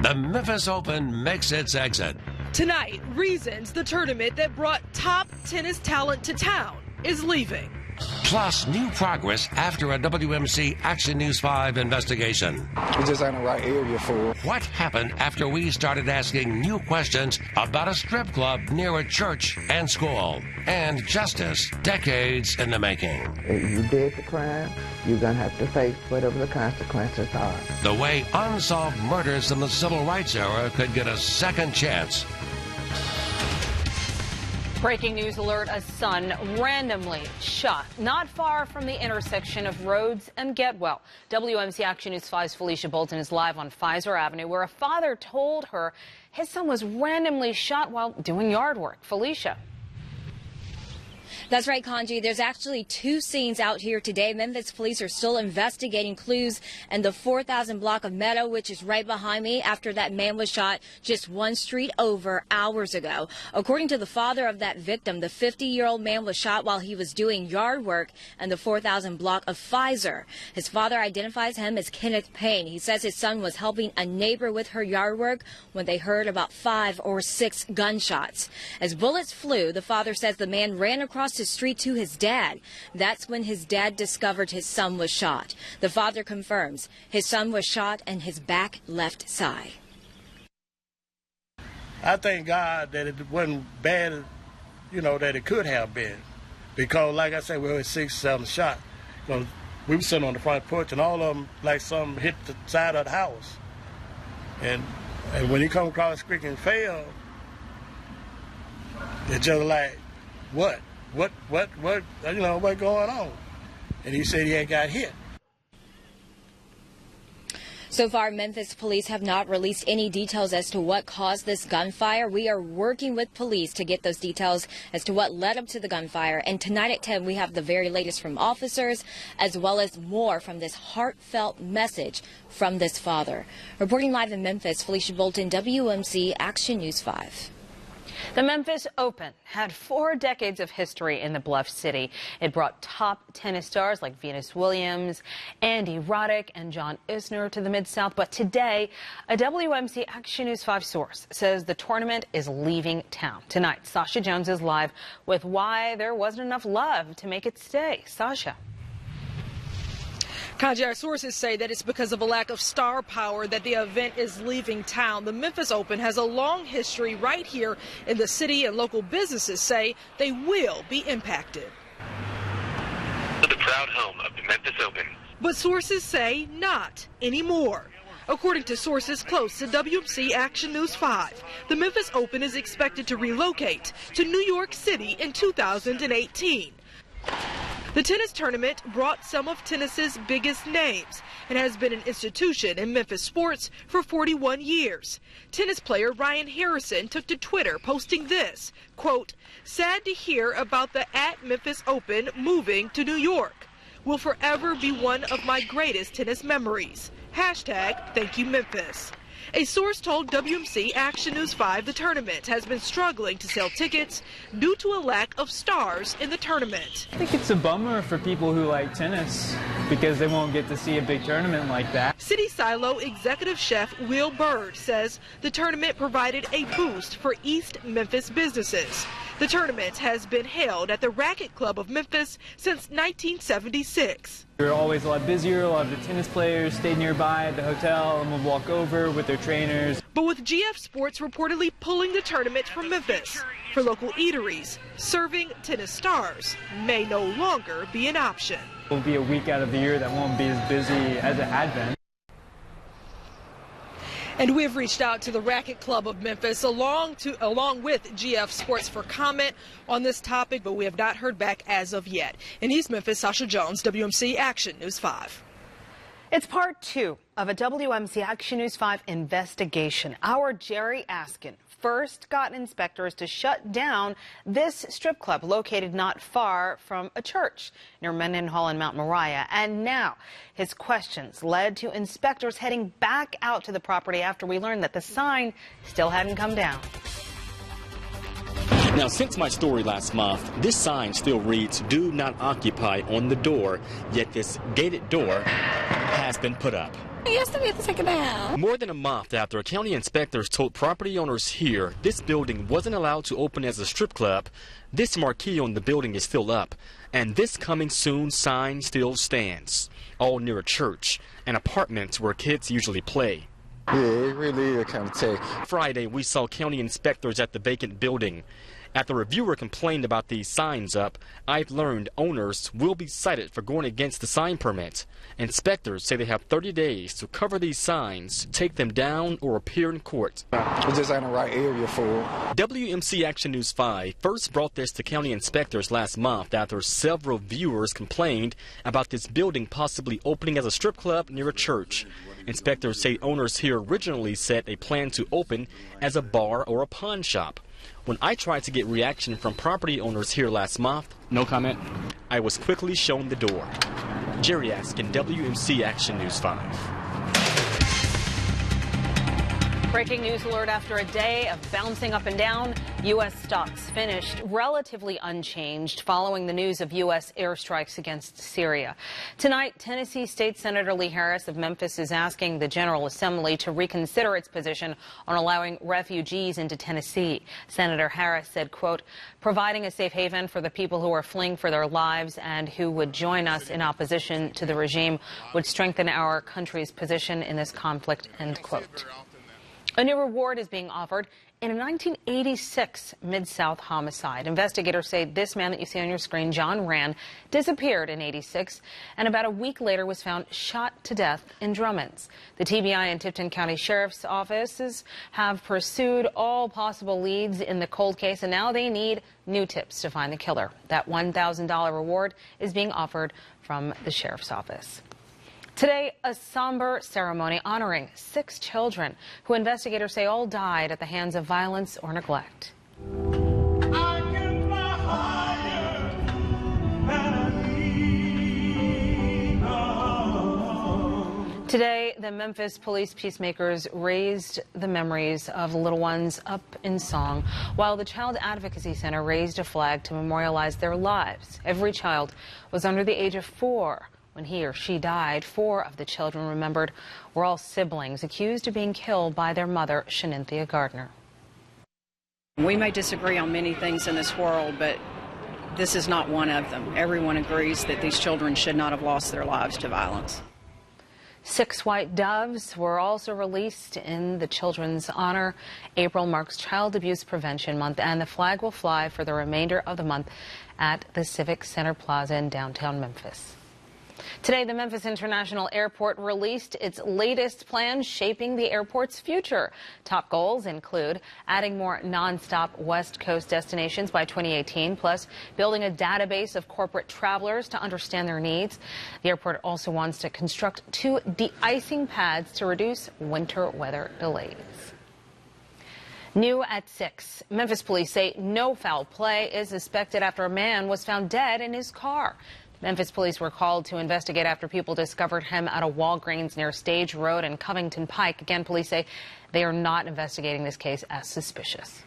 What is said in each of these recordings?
The Memphis Open makes its exit. Tonight, reasons the tournament that brought top tennis talent to town is leaving. Plus, new progress after a WMC Action News 5 investigation. We just ain't the right area for it. What happened after we started asking new questions about a strip club near a church and school? And justice, decades in the making. If you did the crime, you're going to have to face whatever the consequences are. The way unsolved murders in the civil rights era could get a second chance. Breaking news alert, a son randomly shot not far from the intersection of Rhodes and Getwell. WMC Action News 5's Felicia Bolton is live on Pfizer Avenue, where a father told her his son was randomly shot while doing yard work. Felicia. That's right, Kanji. There's actually two scenes out here today. Memphis police are still investigating clues in the 4,000 block of Meadow, which is right behind me, after that man was shot just one street over hours ago. According to the father of that victim, the 50-year-old man was shot while he was doing yard work in the 4,000 block of Pfizer. His father identifies him as Kenneth Payne. He says his son was helping a neighbor with her yard work when they heard about 5 or 6 gunshots. As bullets flew, the father says the man ran across the street to his dad. That's when his dad discovered his son was shot. The father confirms his son was shot in his back left side. I thank God that it wasn't bad, that it could have been. Because, like I said, we were 6, 7 shot. We were sitting on the front porch, and all of them, like some hit the side of the house. And when he come across the creek and fell, it's just like, what going on? And he said he had got hit. So far, Memphis police have not released any details as to what caused this gunfire. We are working with police to get those details as to what led up to the gunfire. And tonight at 10, we have the very latest from officers, as well as more from this heartfelt message from this father. Reporting live in Memphis, Felicia Bolton, WMC Action News 5. The Memphis Open had 4 decades of history in the Bluff City. It brought top tennis stars like Venus Williams, Andy Roddick, and John Isner to the Mid-South. But today, a WMC Action News 5 source says the tournament is leaving town. Tonight, Sasha Jones is live with why there wasn't enough love to make it stay. Sasha. Kanji, our sources say that it's because of a lack of star power that the event is leaving town. The Memphis Open has a long history right here in the city, and local businesses say they will be impacted. The proud home of the Memphis Open. But sources say not anymore. According to sources close to WMC Action News 5, the Memphis Open is expected to relocate to New York City in 2018. The tennis tournament brought some of tennis's biggest names and has been an institution in Memphis sports for 41 years. Tennis player Ryan Harrison took to Twitter posting this, quote, "Sad to hear about the @Memphis Open moving to New York. Will forever be one of my greatest tennis memories. #ThankYouMemphis." A source told WMC Action News 5 the tournament has been struggling to sell tickets due to a lack of stars in the tournament. I think it's a bummer for people who like tennis because they won't get to see a big tournament like that. City Silo executive chef Will Bird says the tournament provided a boost for East Memphis businesses. The tournament has been held at the Racquet Club of Memphis since 1976. We were always a lot busier. A lot of the tennis players stayed nearby at the hotel and would walk over with their trainers. But with GF Sports reportedly pulling the tournament from Memphis, for local eateries, serving tennis stars may no longer be an option. It will be a week out of the year that won't be as busy as it had been. And we have reached out to the Racquet Club of Memphis along with GF Sports for comment on this topic, but we have not heard back as of yet. In East Memphis, Sasha Jones, WMC Action News 5. It's part 2 of a WMC Action News 5 investigation. Our Jerry Askin first got inspectors to shut down this strip club located not far from a church near Mendenhall and Mount Moriah. And now his questions led to inspectors heading back out to the property after we learned that the sign still hadn't come down. Now, since my story last month, this sign still reads, "Do not occupy" on the door, yet this gated door has been put up. Yes, they need to take it down. More than a month after county inspectors told property owners here this building wasn't allowed to open as a strip club, this marquee on the building is still up, and this coming soon sign still stands, all near a church and apartments where kids usually play. Yeah, it really is kind of tacky. Friday, we saw county inspectors at the vacant building. After a viewer complained about these signs up, I've learned owners will be cited for going against the sign permit. Inspectors say they have 30 days to cover these signs, take them down, or appear in court. It just ain't the right area for it. WMC Action News 5 first brought this to county inspectors last month after several viewers complained about this building possibly opening as a strip club near a church. Inspectors say owners here originally said they planned to open as a bar or a pawn shop. When I tried to get reaction from property owners here last month, No comment. I was quickly shown the door. Jerry Askin, WMC Action News 5. Breaking news alert after a day of bouncing up and down. U.S. stocks finished relatively unchanged following the news of U.S. airstrikes against Syria. Tonight, Tennessee State Senator Lee Harris of Memphis is asking the General Assembly to reconsider its position on allowing refugees into Tennessee. Senator Harris said, quote, providing a safe haven for the people who are fleeing for their lives and who would join us in opposition to the regime would strengthen our country's position in this conflict, end quote. A new reward is being offered in a 1986 Mid-South homicide. Investigators say this man that you see on your screen, John Rand, disappeared in '86 and about a week later was found shot to death in Drummond's. The TBI and Tipton County Sheriff's offices have pursued all possible leads in the cold case, and now they need new tips to find the killer. That $1,000 reward is being offered from the Sheriff's office. Today, a somber ceremony honoring 6 children who investigators say all died at the hands of violence or neglect. Today, the Memphis police peacemakers raised the memories of the little ones up in song, while the Child Advocacy Center raised a flag to memorialize their lives. Every child was under the age of 4 when he or she died. 4 of the children remembered were all siblings accused of being killed by their mother, Shanynthia Gardner. We may disagree on many things in this world, but this is not one of them. Everyone agrees that these children should not have lost their lives to violence. 6 white doves were also released in the children's honor. April marks Child Abuse Prevention Month, and the flag will fly for the remainder of the month at the Civic Center Plaza in downtown Memphis. Today, the Memphis International Airport released its latest plan shaping the airport's future. Top goals include adding more nonstop West Coast destinations by 2018, plus building a database of corporate travelers to understand their needs. The airport also wants to construct 2 de-icing pads to reduce winter weather delays. New at 6, Memphis police say no foul play is suspected after a man was found dead in his car. Memphis police were called to investigate after people discovered him at a Walgreens near Stage Road and Covington Pike. Again, police say they are not investigating this case as suspicious.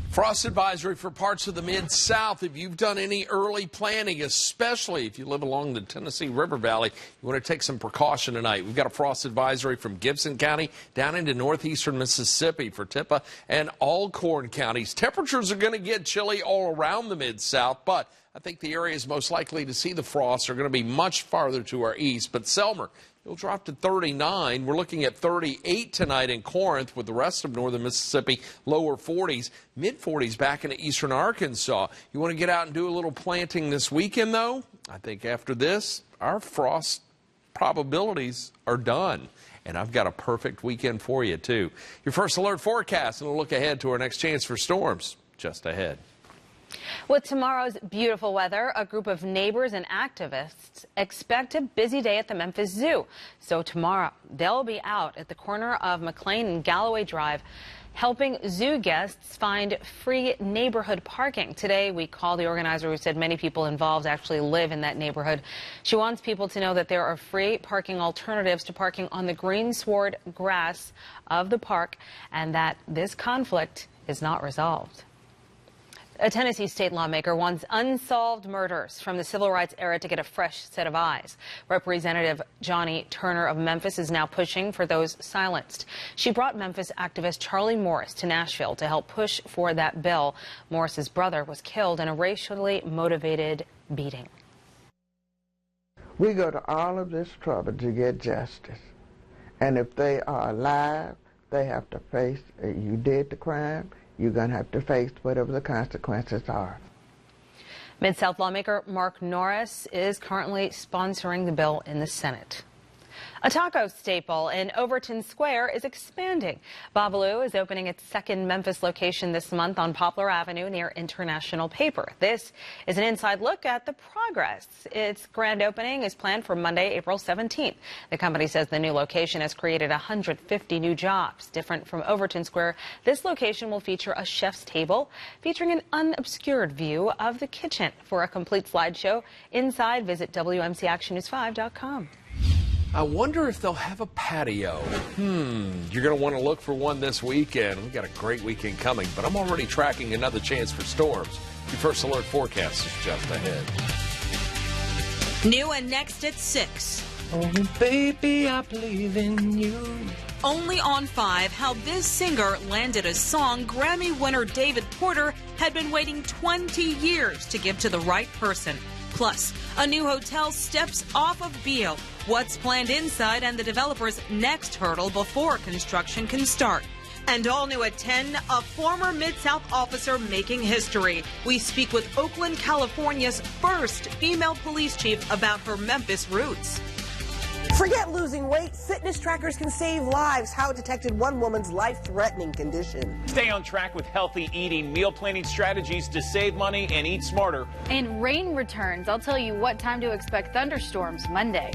Frost advisory for parts of the Mid-South. If you've done any early planning, especially if you live along the Tennessee River Valley, you want to take some precaution tonight. We've got a frost advisory from Gibson County down into northeastern Mississippi for Tippah and Alcorn counties. Temperatures are going to get chilly all around the Mid-South, but I think the areas most likely to see the frost are going to be much farther to our east. But Selmer, it'll drop to 39. We're looking at 38 tonight in Corinth, with the rest of northern Mississippi lower 40s, mid-40s back into eastern Arkansas. You want to get out and do a little planting this weekend, though? I think after this, our frost probabilities are done. And I've got a perfect weekend for you, too. Your first alert forecast, and we'll look ahead to our next chance for storms just ahead. With tomorrow's beautiful weather, a group of neighbors and activists expect a busy day at the Memphis Zoo. So tomorrow, they'll be out at the corner of McLean and Galloway Drive, helping zoo guests find free neighborhood parking. Today, we called the organizer who said many people involved actually live in that neighborhood. She wants people to know that there are free parking alternatives to parking on the greensward grass of the park, and that this conflict is not resolved. A Tennessee state lawmaker wants unsolved murders from the civil rights era to get a fresh set of eyes. Representative Johnny Turner of Memphis is now pushing for those silenced. She brought Memphis activist Charlie Morris to Nashville to help push for that bill. Morris's brother was killed in a racially motivated beating. We go to all of this trouble to get justice. And if they are alive, they have to face, you did the crime, you're going to have to face whatever the consequences are. Mid-South lawmaker Mark Norris is currently sponsoring the bill in the Senate. A taco staple in Overton Square is expanding. Babalu is opening its second Memphis location this month on Poplar Avenue near International Paper. This is an inside look at the progress. Its grand opening is planned for Monday, April 17th. The company says the new location has created 150 new jobs. Different from Overton Square, this location will feature a chef's table featuring an unobscured view of the kitchen. For a complete slideshow inside, visit WMCActionNews5.com. I wonder if they'll have a patio. You're going to want to look for one this weekend. We've got a great weekend coming, but I'm already tracking another chance for storms. Your first alert forecast is just ahead. New and next at 6. Oh, baby, I believe in you. Only on 5, how this singer landed a song Grammy winner David Porter had been waiting 20 years to give to the right person. Plus, a new hotel steps off of Beale. What's planned inside and the developer's next hurdle before construction can start. And all new at 10, a former Mid-South officer making history. We speak with Oakland, California's first female police chief about her Memphis roots. Forget losing weight. Fitness trackers can save lives. How it detected one woman's life-threatening condition. Stay on track with healthy eating, meal planning strategies to save money and eat smarter. And rain returns. I'll tell you what time to expect thunderstorms Monday.